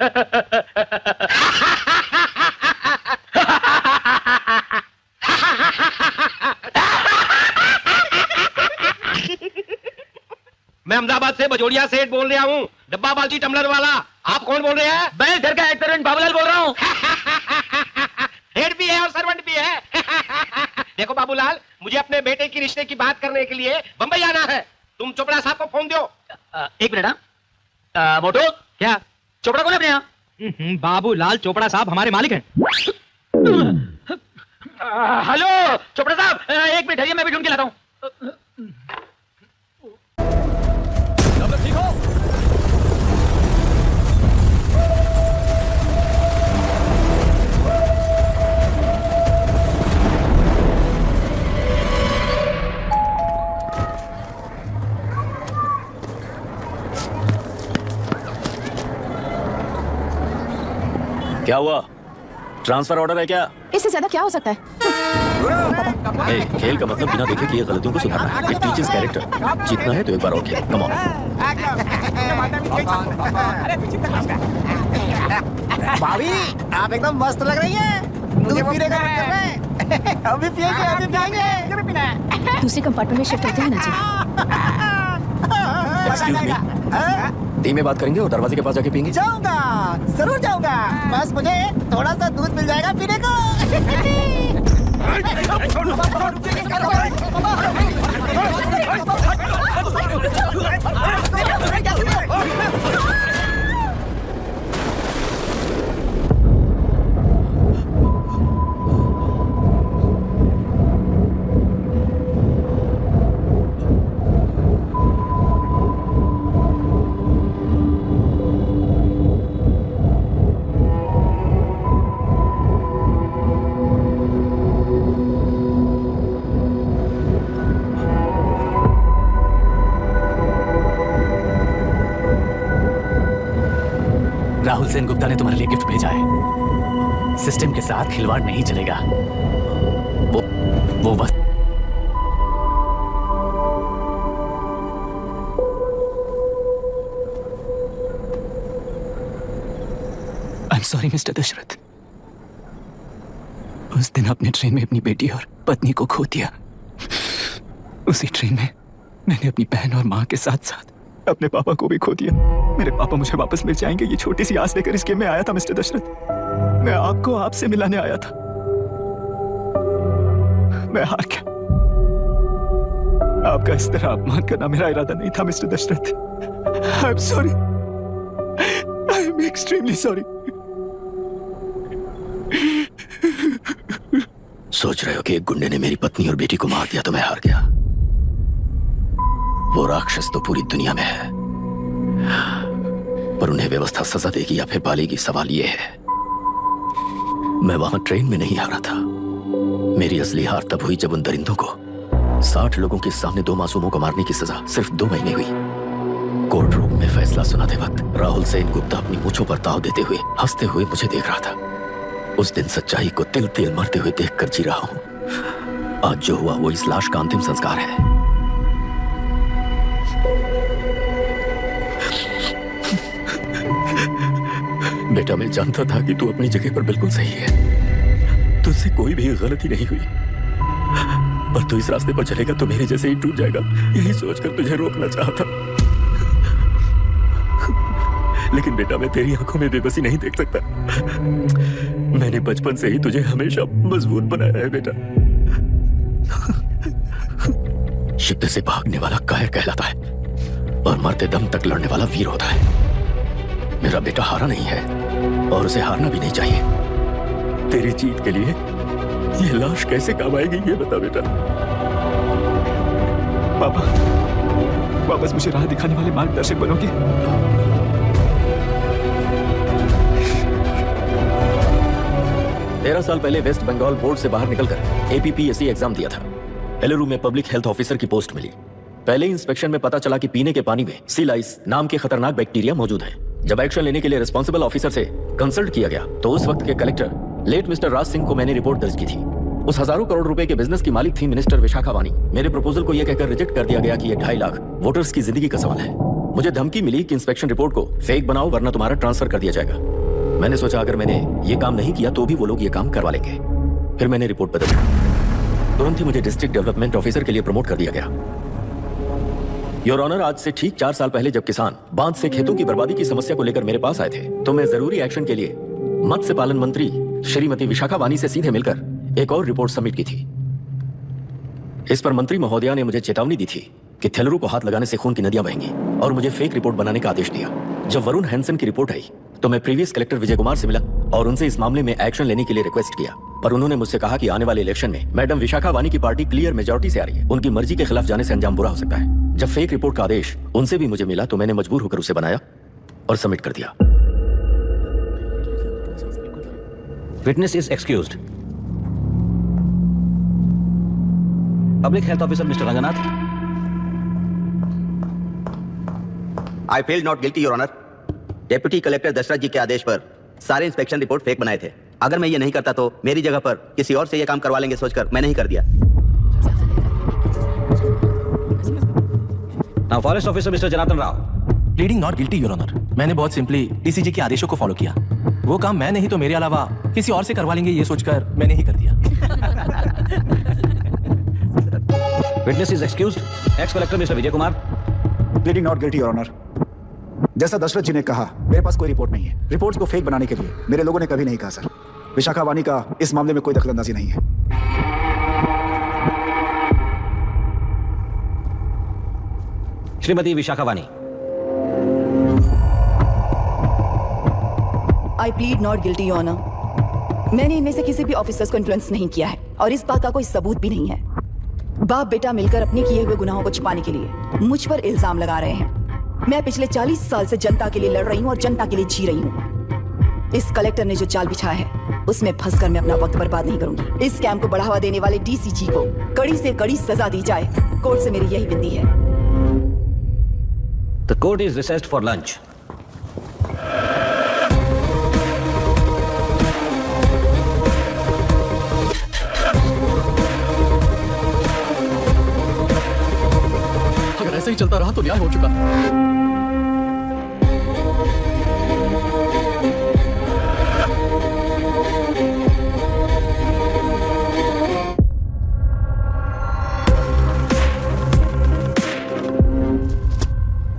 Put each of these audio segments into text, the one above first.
मैं अहमदाबाद से बजोड़िया सेठ बोल रहा हूँ, डब्बा बाल्टी टम्बलर वाला। आप कौन बोल रहे हैं? मैं घर का एक्टर बाबूलाल बोल रहा हूँ। हेड भी है और सर्वेंट भी है। देखो बाबूलाल, मुझे अपने बेटे की रिश्ते की बात करने के लिए बंबई आना है। तुम चोपड़ा साहब को फोन दो। एक मिनट। मोटू, क्या चोपड़ा कौन है अपने यहाँ? बाबूलाल चोपड़ा साहब हमारे मालिक हैं। हेलो चोपड़ा साहब, एक मिनट ठहरिए, मैं भी ढूंढ के लाता हूँ। ठीक हो? क्या हुआ? ट्रांसफर ऑर्डर है क्या? इससे ज्यादा क्या हो सकता है? खेल का मतलब बिना देखे किए गलतियों को सुधारना है। It teaches character. जीतना है तो एक बार और खेल। Come on. भाभी, आप एकदम मस्त लग रही हैं। दूध पीने का मन कर रहा है। अभी पिएंगे, अभी पिएंगे। दूसरे कंपार्टमेंट में शिफ्ट होते हैं ना जी। एक्सक्यूज मी, धीमे बात करेंगे और दरवाजे के पास जाके पिएंगे। जाऊंगा, जरूर जाऊंगा। बस मुझे थोड़ा सा दूध मिल जाएगा पीने को। राहुल सेन गुप्ता ने तुम्हारे लिए गिफ्ट भेजा है। सिस्टम के साथ खिलवाड़ नहीं चलेगा। वो बस I am sorry mister Dashrath. उस दिन अपने ट्रेन में अपनी बेटी और पत्नी को खो दिया। उसी ट्रेन में मैंने अपनी बहन और माँ के साथ साथ अपने पापा को भी खो दिया। मेरे पापा मुझे वापस मिल जाएंगे, ये छोटी सी आस लेकर इस गेम में आया था मिस्टर दशरथ। मैं आपको आपसे मिलाने आया था। मैं हार गया। आपका इस तरह अपमान करना मेरा इरादा नहीं था mister Dashrath. I am sorry. I am extremely sorry. सोच रहे हो कि एक गुंडे ने मेरी पत्नी और बेटी को मार दिया तो मैं हार गया? वो राक्षस तो पूरी दुनिया में है, पर उन्हें व्यवस्था सजा देगी या फिर पालेगी, सवाल ये है। मैं वहां ट्रेन में नहीं हारा था। मेरी असली हार तब हुई जब उन दरिंदों को 60 लोगों के सामने 2 मासूमों को मारने की सजा सिर्फ 2 महीने हुई। कोर्ट रूम में फैसला सुनाते वक्त राहुल सेन गुप्ता अपनी मूंछों पर ताव देते हुए हंसते हुए मुझे देख रहा था। उस दिन सच्चाई को तिल तिल मरते हुए देखकर जी रहा हूं। आज जो हुआ वो इस लाश का अंतिम संस्कार है। बेटा, मैं जानता था कि तू अपनी जगह पर बिल्कुल सही है। तुझसे कोई भी गलती नहीं हुई, पर तू इस रास्ते पर चलेगा तो मेरे जैसे ही टूट जाएगा, यही सोचकर तुझे रोकना चाहता। लेकिन बेटा, मैं तेरी आंखों में बेबसी नहीं देख सकता। मैंने बचपन से ही तुझे हमेशा मजबूत बनाया है बेटा। शिद्दत से भागने वाला कायर कहलाता है और मरते दम तक लड़ने वाला वीर होता है। मेरा बेटा हारा नहीं है और उसे हारना भी नहीं चाहिए। तेरी जीत के लिए ये लाश कैसे काम आएगी ये बता बेटा। पापा, वापस मुझे राह दिखाने वाले मार्गदर्शक बनोगे? 13 साल पहले वेस्ट बंगाल बोर्ड से बाहर निकलकर APPSC एग्जाम दिया था। एलरू में पब्लिक हेल्थ ऑफिसर की पोस्ट मिली। पहले इंस्पेक्शन में पता चला कि पीने के पानी में सी लाइस नाम के खतरनाक बैक्टीरिया मौजूद है। जब एक्शन लेने के लिए रिस्पॉन्सिबल ऑफिसर से कंसल्ट किया गया तो उस वक्त के collector late mister Raj Singh को मैंने रिपोर्ट दर्ज की थी। उस हजारों करोड़ रुपए के बिजनेस की मालिक थी मिनिस्टर विशाखा वानी। मेरे प्रपोजल को यह कहकर रिजेक्ट कर दिया गया कि यह 2.5 लाख वोटर्स की जिंदगी का सवाल है। मुझे धमकी मिली कि इंस्पेक्शन रिपोर्ट को फेक बनाओ वरना तुम्हारा ट्रांसफर कर दिया जाएगा। मैंने सोचा अगर मैंने ये काम नहीं किया तो भी वो लोग ये काम करवा लेंगे। फिर मैंने रिपोर्ट बदल दी। तुरंत ही मुझे डिस्ट्रिक्ट डेवलपमेंट ऑफिसर के लिए प्रमोट कर दिया गया। योर ऑनर, आज से ठीक 4 साल पहले जब किसान बांध से खेतों की बर्बादी की समस्या को लेकर मेरे पास आए थे तो मैं जरूरी एक्शन के लिए मत्स्य पालन मंत्री श्रीमती विशाखा वानी से सीधे मिलकर एक और रिपोर्ट सबमिट की थी। इस पर मंत्री महोदया ने मुझे चेतावनी दी थी कि थेलरू को हाथ लगाने से खून की नदियां बहेंगी और मुझे फेक रिपोर्ट बनाने का आदेश दिया। जब वरुण हैंसन की रिपोर्ट आई तो मैं प्रीवियस कलेक्टर विजय कुमार से मिला और उनसे इस मामले में एक्शन लेने के लिए रिक्वेस्ट किया, पर उन्होंने मुझसे कहा कि आने वाले इलेक्शन में मैडम विशाखा वानी की पार्टी क्लियर मेजॉरिटी से आ रही है, उनकी मर्जी के खिलाफ जाने से अंजाम बुरा हो सकता है। जब फेक रिपोर्ट का आदेश उनसे भी मुझे मिला तो मैंने मजबूर होकर उसे बनाया और सबमिट कर दिया। Witness is excused. Public Health Officer Mr. Ranganath. I feel not guilty, Your Honor. Deputy collector Dasharath ji के आदेश पर सारे इंस्पेक्शन रिपोर्ट फेक बनाए थे। अगर मैं ये नहीं करता तो मेरी जगह पर किसी और से ये काम करवा लेंगे सोचकर मैं नहीं कर दिया। Now Forest Officer Mr. Janatan Rao. Pleading not guilty your honour. मैंने बहुत सिंपली डीसीजी के आदेशों को फॉलो किया। वो काम मैं नहीं तो मेरे अलावा किसी और से करवा लेंगे ये सोचकर मैंने ही कर दिया। Witness is excused. Ex-Collector Mr. Vijay Kumar. Pleading not guilty your honour. जैसा दशरथ जी ने कहा मेरे पास कोई रिपोर्ट नहीं है। रिपोर्ट्स को फेक बनाने के लिए मेरे लोगों ने कभी नहीं कहा सर। विशाखा वानी का इस मामले में कोई दखलंदाजी नहीं है। Shrimati Vishakha Vani. I plead not guilty your honour. मैंने इनमें से किसी भी ऑफिसर्स को इन्फ्लुएंस नहीं किया है और इस बात का कोई सबूत भी नहीं है। बाप बेटा मिलकर अपने किए हुए गुनाहों को छिपाने के लिए मुझ पर इल्जाम लगा रहे हैं। मैं पिछले 40 साल से जनता के लिए लड़ रही हूँ और जनता के लिए जी रही हूँ। इस कलेक्टर ने जो चाल बिछाया है उसमें फंसकर मैं अपना वक्त बर्बाद नहीं करूंगी। इस स्कैम को बढ़ावा देने वाले डीसीजी को कड़ी से कड़ी सजा दी जाए। कोर्ट से मेरी यही विनती है। The court is recessed for lunch. अगर ऐसा ही चलता रहा तो न्याय हो चुका।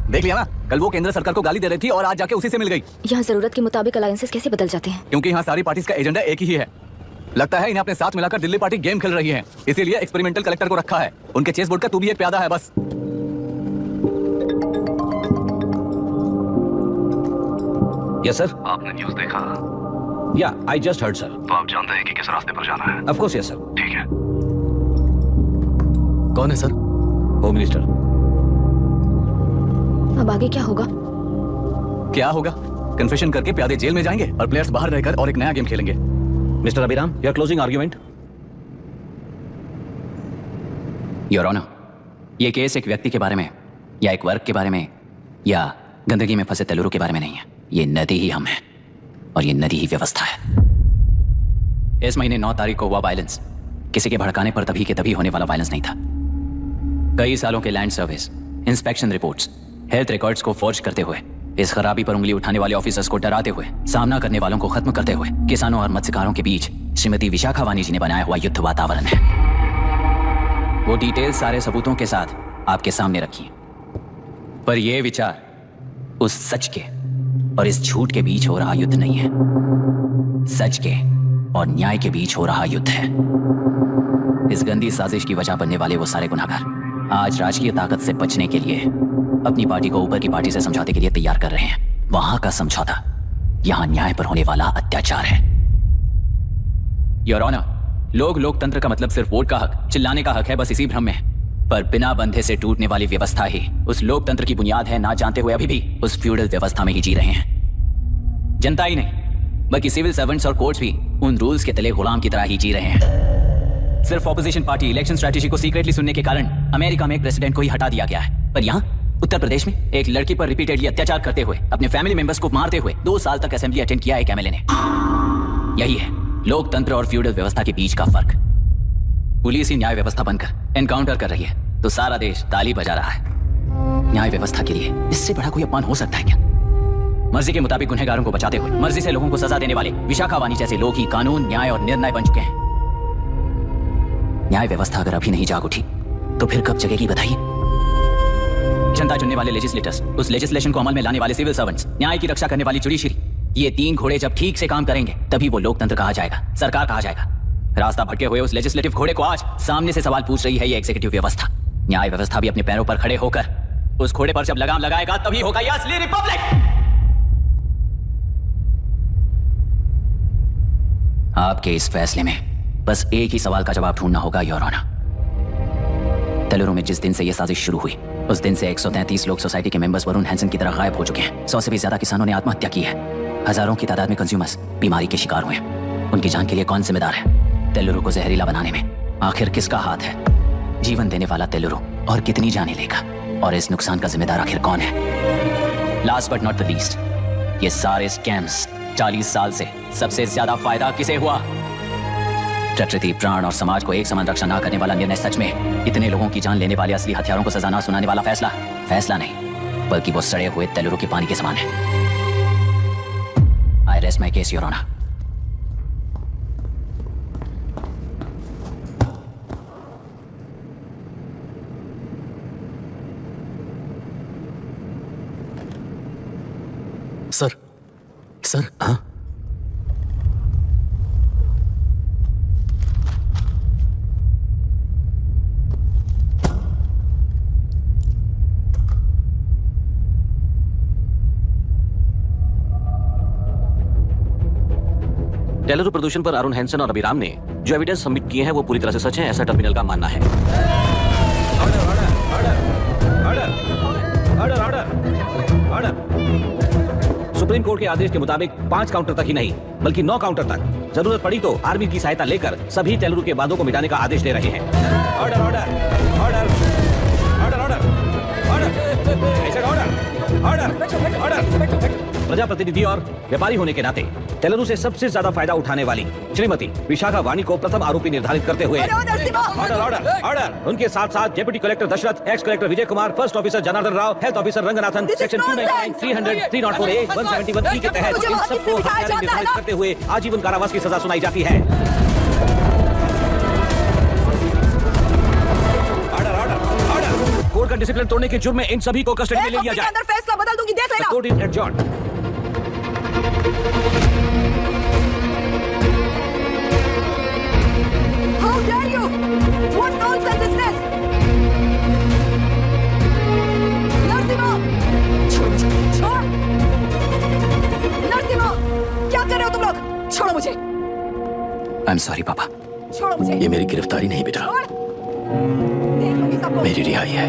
देख लिया ना, कल वो केंद्र सरकार को गाली दे रही थी और आज जाके उसी से मिल गई। यहाँ जरूरत के मुताबिक अलायंसेस कैसे बदल जाते हैं? क्योंकि यहाँ सारी पार्टीज का एजेंडा एक ही है। लगता है इन्हें अपने साथ मिलाकर दिल्ली पार्टी गेम खेल रही है, इसीलिए एक्सपेरिमेंटल कलेक्टर को रखा है। उनके चेस बोर्ड का तू भी एक प्यादा है बस। Yes sir. आपने न्यूज़ देखा? Yeah, I just heard sir. तो आप जानते हैं कि किस रास्ते पर जाना है? Of course yes sir. ठीक है। कौन है सर? Home minister. अब आगे क्या होगा? क्या होगा? कन्फेशन करके प्यादे जेल में जाएंगे और प्लेयर्स बाहर रहकर और एक नया गेम खेलेंगे। Mister Abhiram, your closing argument. Your honour, ये केस एक व्यक्ति के बारे में या एक वर्ग के बारे में या गंदगी में फंसे तेलुरु के बारे में नहीं है। ये नदी ही हम हैं और ये नदी ही व्यवस्था है। इस महीने 9 तारीख को हुआ वायलेंस किसी के भड़काने पर तभी के तभी होने वाला वायलेंस नहीं था। कई सालों के land service, inspection reports, health records को फॉर्ज करते हुए, इस खराबी पर उंगली उठाने वाले ऑफिसर्स को डराते हुए, सामना करने वालों को खत्म करते हुए किसानों और मत्स्यकारों के बीच श्रीमती विशाखा वानी जी ने बनाया हुआ युद्ध वातावरण है। वो डिटेल सारे सबूतों के साथ आपके सामने रखी, पर यह विचार उस सच के और इस झूठ के बीच हो रहा युद्ध नहीं है, सच के और न्याय के बीच हो रहा युद्ध है। इस गंदी साजिश की वजह बनने वाले वो सारे गुनाहगार आज राजकीय ताकत से बचने के लिए अपनी पार्टी को ऊपर की पार्टी से समझौते के लिए तैयार कर रहे हैं। वहां का समझौता यहां न्याय पर होने वाला अत्याचार है। योर ऑनर, लोग लोकतंत्र का मतलब सिर्फ वोट का हक, चिल्लाने का हक है, बस इसी भ्रम में है। पर बिना बंधे से टूटने वाली व्यवस्था ही उस लोकतंत्र की बुनियाद है, ना जानते हुए अभी भी उस फ्यूडल व्यवस्था में ही जी रहे हैं। जनता ही नहीं बल्कि सिविल सर्वेंट्स और कोर्ट्स भी उन रूल्स के तले गुलाम की तरह ही जी रहे हैं। सिर्फ ऑपोजिशन पार्टी इलेक्शन स्ट्रेटेजी को सीक्रेटली सुनने के कारण अमेरिका में एक प्रेसिडेंट को ही हटा दिया गया है, पर यहाँ उत्तर प्रदेश में एक लड़की पर रिपीटेडली अत्याचार करते हुए, अपने फैमिली मेंबर्स को मारते हुए 2 साल तक असेंबली अटेंड किया एक एमएलए ने। यही है लोकतंत्र और फ्यूडल व्यवस्था के बीच का फर्क। पुलिस ही न्याय व्यवस्था बनकर एनकाउंटर कर रही है तो सारा देश ताली बजा रहा है। न्याय व्यवस्था के लिए इससे बड़ा कोई अपमान हो सकता है क्या? मर्जी के मुताबिक गुनहगारों को बचाते हुए मर्जी से लोगों को सजा देने वाले विशाखा वानी जैसे लोग ही कानून, न्याय और निर्णय बन चुके हैं। न्याय व्यवस्था अगर अभी नहीं जाग उठी तो फिर कब जगेगी बताइए? जनता चुनने वाले लेजिस्लेटर्स, उस लेजिस्लेशन को अमल में लाने वाले सिविल सर्वेंट्स, न्याय की रक्षा करने वाली जुडिशरी, ये तीन घोड़े जब ठीक से काम करेंगे तभी वो लोकतंत्र कहा जाएगा, सरकार कहा जाएगा। रास्ता भटके हुए उस लेजिस्लेटिव घोड़े को आज सामने से सवाल पूछ रही है ये एग्जीक्यूटिव व्यवस्था। न्याय व्यवस्था भी अपने पैरों पर खड़े होकर उस घोड़े पर जब लगाम लगाएगा तभी होगा ये असली रिपब्लिक। आपके इस फैसले में बस एक ही सवाल का जवाब ढूंढना होगा योर ऑनर। तेलुरु में जिस दिन से यह साजिश शुरू हुई उस दिन से 133 लोग सोसाइटी के मेंबर्स वरुण हैंसन की तरह गायब हो चुके हैं। 100 से भी ज्यादा किसानों ने आत्महत्या की है। हजारों की तादाद में कंज्यूमर्स बीमारी के शिकार हुए हैं। उनकी जान के लिए कौन जिम्मेदार है? तेलुरु को जहरीला बनाने में आखिर किसका हाथ है? जीवन देने वाला तेलुरु और कितनी जाने लेगा? और इस नुकसान का जिम्मेदार आखिर कौन है? Last but not the least, ये सारे स्कैम्स 40 साल से सबसे ज्यादा फायदा किसे हुआ? प्रकृति, प्राण और समाज को एक समान रक्षा ना करने वाला निर्णय सच में इतने लोगों की जान लेने वाले असली हथियारों को सजा ना सुनाने वाला फैसला नहीं बल्कि वो सड़े हुए तेलुरु के पानी के समान है। I rest my case your honour. Sir, हाँ? तेलुरु प्रदूषण पर अरुण हैंसन और अभिराम ने जो एविडेंस सबमिट किए हैं वो पूरी तरह से सच है, ऐसा टर्मिनल का मानना है। सुप्रीम कोर्ट के आदेश के मुताबिक 5 काउंटर तक ही नहीं बल्कि 9 काउंटर तक, जरूरत पड़ी तो आर्मी की सहायता लेकर सभी तेलुरु के बांधों को मिटाने का आदेश दे रहे हैं। Order order order order order order order order. प्रजाप्रतिनिधि और व्यापारी होने के नाते तेलुरु से सबसे ज्यादा फायदा उठाने वाली श्रीमती विशाखा वानी को प्रथम आरोपी निर्धारित करते हुए ऑर्डर ऑर्डर ऑर्डर। उनके साथ साथ deputy collector Dasharath, ex collector Vijay Kumar, first officer Janardhan Rao, health officer Ranganathan, section 299, 300, 304A, 171E के तहत इन सबको हत्यारे निर्धारित करते हुए आजीवन कारावास की सजा सुनाई जाती है। कोर्ट का डिसिप्लिन तोड़ने के जुर्म में इन सभी को कस्टडी में ले लिया जाए। फैसला बदल दूंगी, देख लेना। Court is adjourned. How dare you? What nonsense is this? Narasimha! छोड़! नरसिम्हा! क्या कर रहे हो तुम लोग? छोड़ो मुझे! आई एम सॉरी पापा। छोड़ो मुझे! ये मेरी गिरफ्तारी नहीं बेटा, देख लूंगी सबको। मेरी रिहाई है।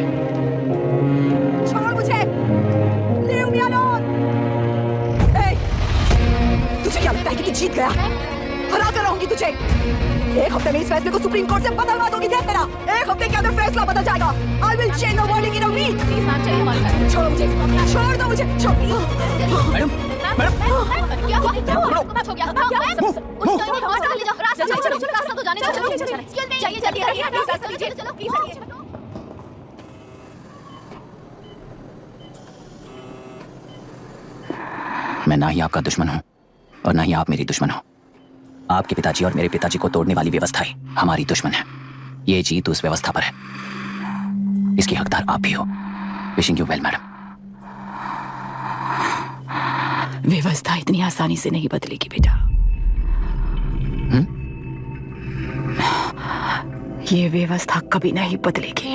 छोड़ मुझे! Leave me alone! Hey! तुझे क्या लगता है कि तू जीत गया? हरा कर रहूंगी तुझे। एक हफ्ते में इस फैसले को सुप्रीम कोर्ट से बदलवा दूंगी, देख तेरा। एक हफ्ते के अंदर फैसला बदल जाएगा। I will change the verdict in a week. छोड़ो मुझे, छोड़ दो मुझे, छोड़। मैडम, क्या हुआ? मैच हो गया। रास्ता तो जाने दो। चलो। मैं ना ही आपका दुश्मन हूं और ना ही आप मेरी दुश्मन हो। आपके पिताजी और मेरे पिताजी को तोड़ने वाली व्यवस्था ही हमारी दुश्मन है। ये जीत उस व्यवस्था पर है, इसकी हकदार आप भी हो। Wishing you well madam. व्यवस्था इतनी आसानी से नहीं बदलेगी बेटा। ये व्यवस्था कभी नहीं बदलेगी।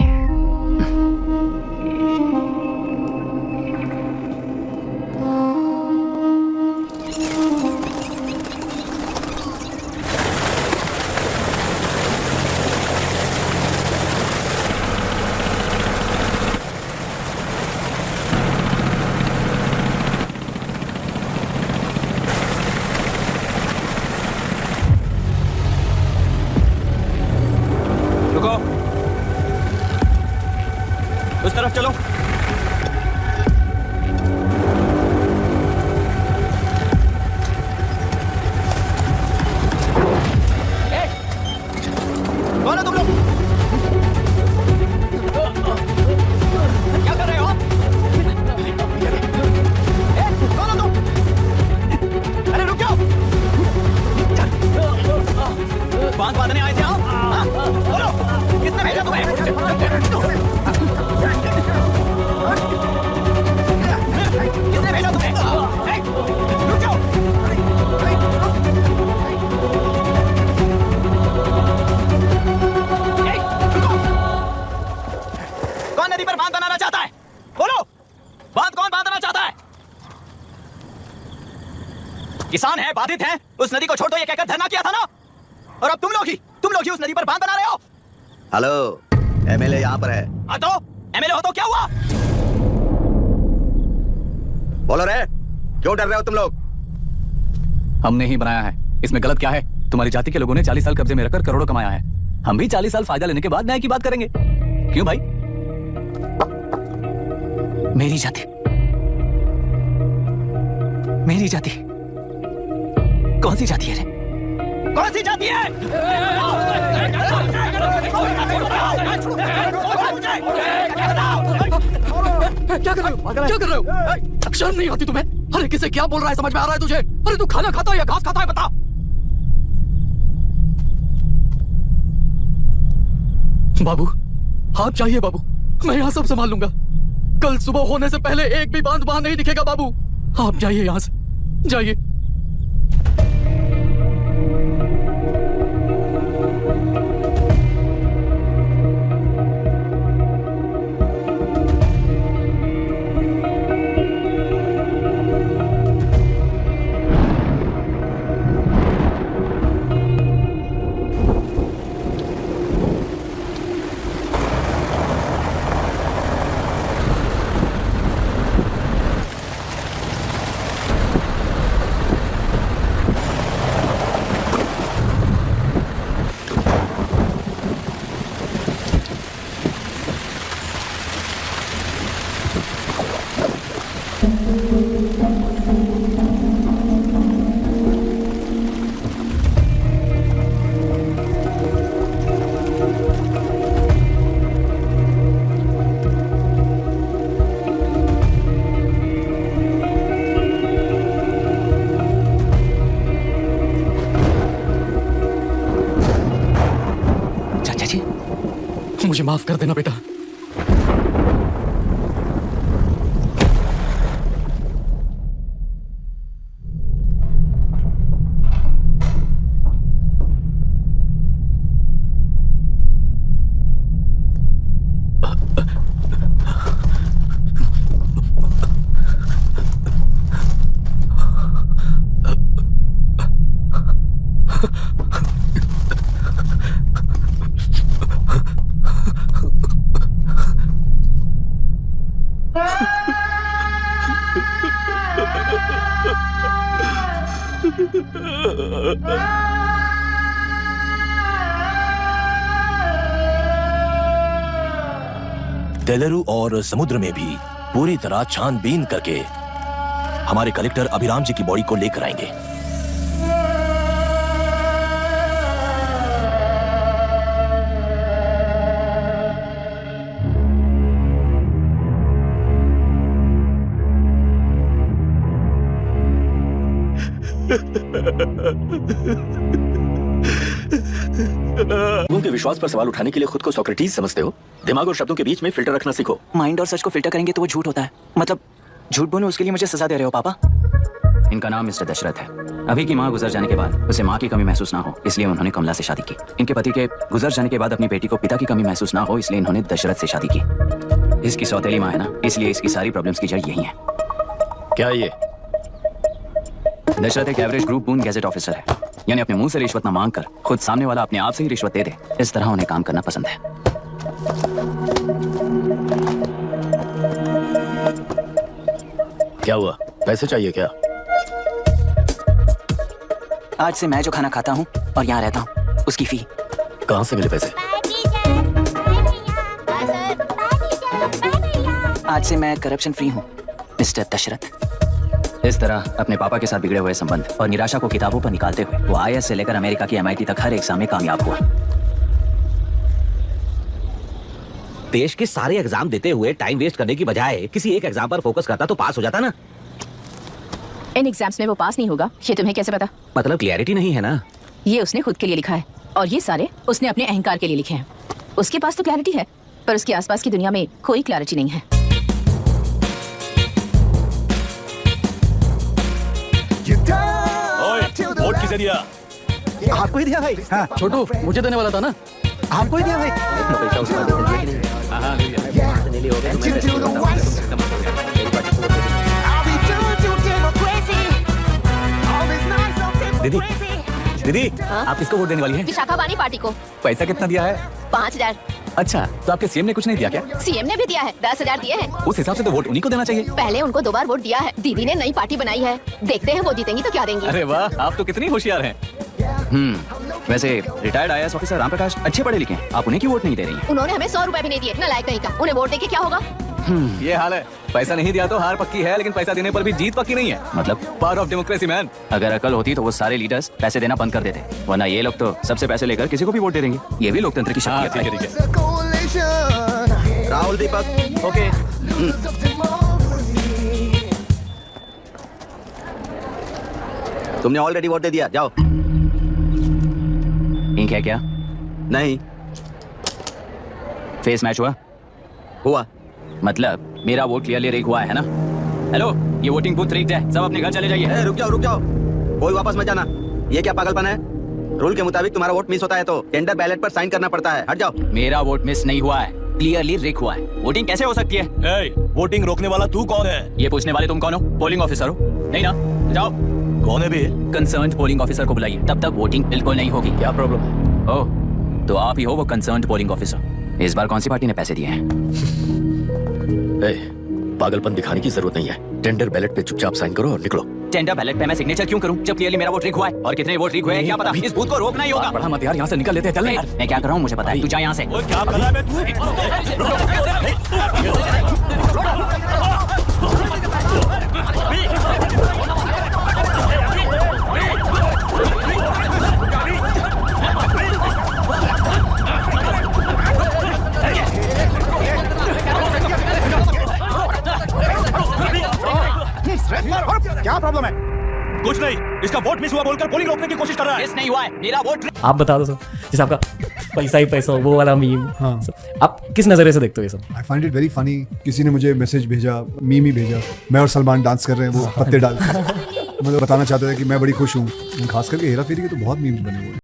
किसान हैं, बाधित हैं, उस नदी को छोड़ दो ये कहकर धरना किया था ना। और अब तुम लोग ही उस नदी पर बांध बना रहे हो। हेलो, एमएलए यहाँ पर है। हाँ तो एमएलए हो तो क्या हुआ? बोलो रे, क्यों डर रहे हो तुम लोग? हमने ही बनाया है, इसमें गलत क्या है? तुम्हारी जाति के लोगों ने 40 साल कब्जे में रखकर करोड़ों कमाया है। हम भी 40 साल फायदा लेने के बाद न्याय की बात करेंगे। क्यों भाई? मेरी जाति कौन सी जाति है रे? कौन सी जाति है? क्या कर रहे हो? शर्म नहीं आती तुम्हें? अरे किसे क्या बोल रहा है, समझ में आ रहा है तुझे? अरे तू खाना खाता है या घास खाता है, बता। बाबू, आप चाहिए बाबू, मैं यहाँ सब संभाल लूंगा। कल सुबह होने से पहले एक भी बांध वहां नहीं दिखेगा बाबू। आप जाइए यहाँ से, जाइए। मुझे माफ कर देना बेटा। तेलुरु और समुद्र में भी पूरी तरह छानबीन करके हमारे कलेक्टर अभिराम जी की बॉडी को लेकर आएंगे। उनके विश्वास पर सवाल उठाने के लिए खुद को सोक्रेटिस समझते हो? दिमाग और शब्दों के बीच में फिल्टर रखना सीखो। माइंड और सच को फिल्टर करेंगे तो वो झूठ होता है। मतलब झूठ बोलूं उसके लिए मुझे सजा दे रहे हो पापा? इनका नाम मिस्टर दशरथ है। अभी की माँ गुजर जाने के बाद उसे माँ की कमी महसूस ना हो इसलिए उन्होंने कमला से शादी की। इनके पति के गुजर जाने के बाद अपनी बेटी को पिता की कमी महसूस ना हो इसलिए इन्होंने दशरथ से शादी की। इसकी सौतेली माँ है ना, इसलिए इसकी सारी प्रॉब्लम्स की जड़ यही है। क्या ये? दशरथ एक एवरेज ग्रुप बून गैजेट ऑफिसर है, यानी अपने मुंह से रिश्वत न मांग कर खुद सामने वाला अपने आप से ही रिश्वत दे दे, इस तरह उन्हें काम करना पसंद है। क्या हुआ? पैसे चाहिए क्या? आज से मैं जो खाना खाता हूँ और यहाँ रहता हूँ उसकी फी। कहाँ से मिले पैसे? आज से मैं करप्शन फ्री हूँ मिस्टर दशरथ। इस तरह अपने पापा के साथ बिगड़े हुए संबंध और निराशा को किताबों पर निकालते हुए वो IAS से लेकर अमेरिका की MIT तक हर एग्जाम में कामयाब हुआ। देश के सारे एग्जाम देते हुए टाइम वेस्ट करने की बजाय किसी एक एग्जाम पर फोकस करता तो पास हो जाता ना। इन एग्जाम्स में वो पास नहीं होगा, ये तुम्हें कैसे पता? मतलब क्लैरिटी नहीं है ना। ये उसने खुद के लिए लिखा है और ये सारे उसने अपने अहंकार के लिए लिखे हैं। उसके पास तो क्लैरिटी है पर उसके आसपास की दुनिया में कोई क्लैरिटी नहीं है। वोट किसे दिया? आपको ही दिया भाई। हाँ। छोटू मुझे देने वाला था ना। आपको ही दिया भाई। दीदी दीदी आप किसको वोट देने वाली हैं? विशाखा वानी पार्टी को। पैसा कितना दिया है? 5,000। अच्छा, तो आपके सीएम ने कुछ नहीं दिया क्या? सीएम ने भी दिया है, 10,000 दिए हैं। उस हिसाब से तो वोट उन्हीं को देना चाहिए। पहले उनको 2 बार वोट दिया है। दीदी ने नई पार्टी बनाई है, देखते हैं वो जीतेंगी तो क्या देंगी। अरे वाह, आप तो कितनी होशियार हैं। वैसे retired IAS officer Ram Prakash अच्छे पढ़े लिखे हैं, आप उन्हें क्यों वोट नहीं दे रही हैं? उन्होंने हमें 100 रुपए भी नहीं दिए, न लायक कहीं का। उन्हें वोट देके क्या होगा? ये हाल है, पैसा नहीं दिया तो हार पक्की है, लेकिन पैसा देने पर भी जीत पक्की नहीं है। मतलब पावर ऑफ डेमोक्रेसी मैन। अगर अकल होती तो वो सारे लीडर्स पैसे देना बंद कर देते, वरना ये लोग तो सबसे पैसे लेकर किसी को भी वोट दे देंगे। ये भी लोकतंत्र की शक्ति है। ठीक है। राहुल दीपक। ओके। तुमने ऑलरेडी वोट दे दिया, जाओ। इंक है क्या? नहीं फेस मैच हुआ? हुआ। मतलब मेरा वोट क्लियरली रिग हुआ है ना? हेलो, ये वोटिंग बूथ रिग्ड है, सब अपने घर चले जाइए। रुक जाओ, कोई वापस मत जाना। ये क्या पागलपन है? रूल के मुताबिक तुम्हारा वोट मिस होता है तो टेंडर बैलेट पर साइन करना पड़ता है। हट जाओ। मेरा वोट मिस नहीं हुआ है, क्लियरली रिग हुआ है। वोटिंग कैसे हो सकती है? वोटिंग रोकने वाला तू कौन है? ये पूछने वाले तुम कौन हो? पोलिंग ऑफिसर हो? नहीं ना? जाओ। कौन है भी? कंसर्न्ड पोलिंग ऑफिसर को बुलाइए, तब तक वोटिंग बिल्कुल नहीं होगी। क्या प्रॉब्लम है? ओह, तो आप ही हो वो कंसर्न्ड पोलिंग ऑफिसर। इस बार कौन सी पार्टी ने पैसे दिए हैं? पागलपन दिखाने की जरूरत नहीं है। टेंडर बैलेट पे चुपचाप साइन करो और निकलो। टेंडर बैलेट पे मैं सिग्नेचर क्यों करूं जब क्लियरली मेरा वोट रिग हुआ है? और कितने वोट रिग हुए हैं क्या पता? इस बूथ को रोकना ही होगा। पढ़ा मत यार, यहाँ से निकल लेते हैं। चल ना यार। मैं क्या कर रहा हूँ मुझे पता है, तू जा यहाँ से। क्या कर रहा है क्या प्रॉब्लम है? कुछ नहीं, इसका वोट मिस हुआ बोलकर पोलिंग रोकने की कोशिश कर रहा है। मिस नहीं हुआ है, मेरा वोट। आप बता दो सर, जैसे आपका पैसा ही पैसा हो, वो वाला मीम। हाँ, आप किस नजरिए से देखते हो ये सब? I find it very funny. किसी ने मुझे मैसेज भेजा, मीम ही भेजा, मैं और सलमान डांस कर रहे हैं, वो पत्ते डाल मुझे बताना चाहते थे कि मैं बड़ी खुश हूँ। खास करके हेरा फेरी के तो बहुत मीम्स बने हुए हैं।